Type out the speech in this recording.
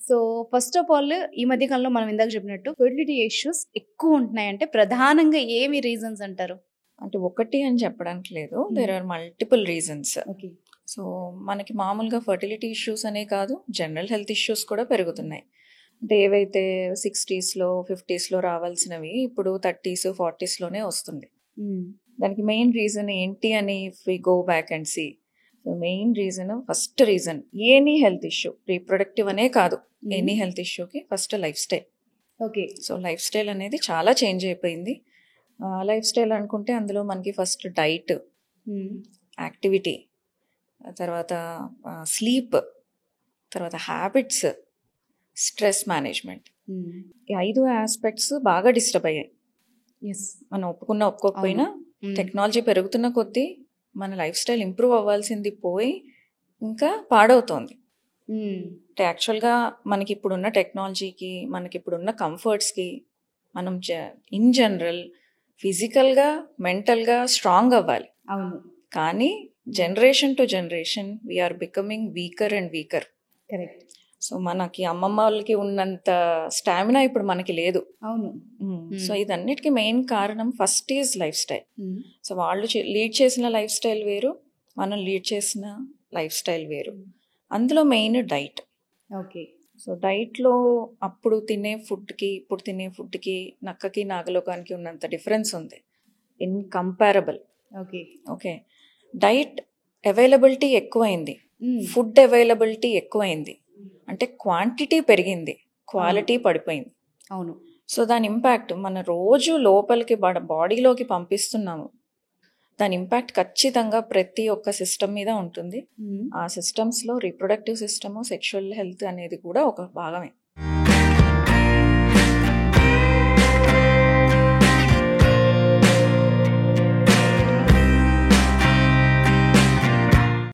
So first of all ఈ మధ్య కాలంలో మనం ఇందాక చెప్పినట్టు ఫెర్టిలిటీ ఇష్యూస్ ఎక్కువ ఉంటున్నాయంటే ప్రధానంగా ఏమి రీజన్స్ అంటారు? అంటే ఒకటి అని చెప్పడానికి లేదు, there are multiple reasons. Okay. So మనకి మామూలుగా ఫర్టిలిటీ ఇష్యూస్ అనే కాదు, జనరల్ హెల్త్ ఇష్యూస్ కూడా పెరుగుతున్నాయి. అంటే ఏవైతే 60s, 50s రావాల్సినవి ఇప్పుడు 30s, 40sలోనే వస్తుంది. దానికి మెయిన్ రీజన్ ఏంటి అని if we go back and see, main reason, first reason any health issue, reproductive అనే కాదు, ఎనీ హెల్త్ ఇష్యూకి first life style. Okay. So life style అనేది చాలా చేంజ్ అయిపోయింది. లైఫ్ స్టైల్ అనుకుంటే అందులో మనకి ఫస్ట్ డైట్, యాక్టివిటీ, తర్వాత స్లీప్, తర్వాత హ్యాబిట్స్, స్ట్రెస్ మేనేజ్మెంట్, ఈ 5 ఆస్పెక్ట్స్ బాగా డిస్టర్బ్ అయ్యాయి. ఎస్. మనం ఒప్పుకోకపోయినా టెక్నాలజీ పెరుగుతున్న కొద్దీ మన లైఫ్ స్టైల్ ఇంప్రూవ్ అవ్వాల్సింది పోయి ఇంకా పాడవుతోంది. అంటే యాక్చువల్గా మనకి ఇప్పుడున్న టెక్నాలజీకి, మనకి ఇప్పుడున్న కంఫర్ట్స్కి మనం ఇన్ జనరల్ ఫిజికల్గా, మెంటల్గా స్ట్రాంగ్ అవ్వాలి. అవును. కానీ generation to generation we're becoming weaker and weaker. Correct. So మనకి అమ్మమ్మ వాళ్ళకి ఉన్నంత స్టామినా ఇప్పుడు మనకి లేదు. అవును. సో ఇదన్నిటికీ మెయిన్ కారణం first is life style. So వాళ్ళు లీడ్ చేసిన లైఫ్ స్టైల్ వేరు, మనం లీడ్ చేసిన లైఫ్ స్టైల్ వేరు. అందులో మెయిన్ డైట్. ఓకే. సో డైట్లో అప్పుడు తినే ఫుడ్కి ఇప్పుడు తినే ఫుడ్కి నక్కకి నాగలోకానికి ఉన్నంత డిఫరెన్స్ ఉంది, incomparable. Okay. Okay. Diet availability ఎక్కువైంది, ఫుడ్ అవైలబిలిటీ ఎక్కువైంది, అంటే క్వాంటిటీ పెరిగింది, క్వాలిటీ పడిపోయింది. అవును. సో దాని ఇంపాక్ట్ మన రోజు లోపలికి బాడీలోకి పంపిస్తున్నాము, దాని ఇంపాక్ట్ ఖచ్చితంగా ప్రతి ఒక్క సిస్టమ్ మీద ఉంటుంది. ఆ సిస్టమ్స్లో రీప్రొడక్టివ్ సిస్టము, సెక్షువల్ హెల్త్ అనేది కూడా ఒక భాగమే.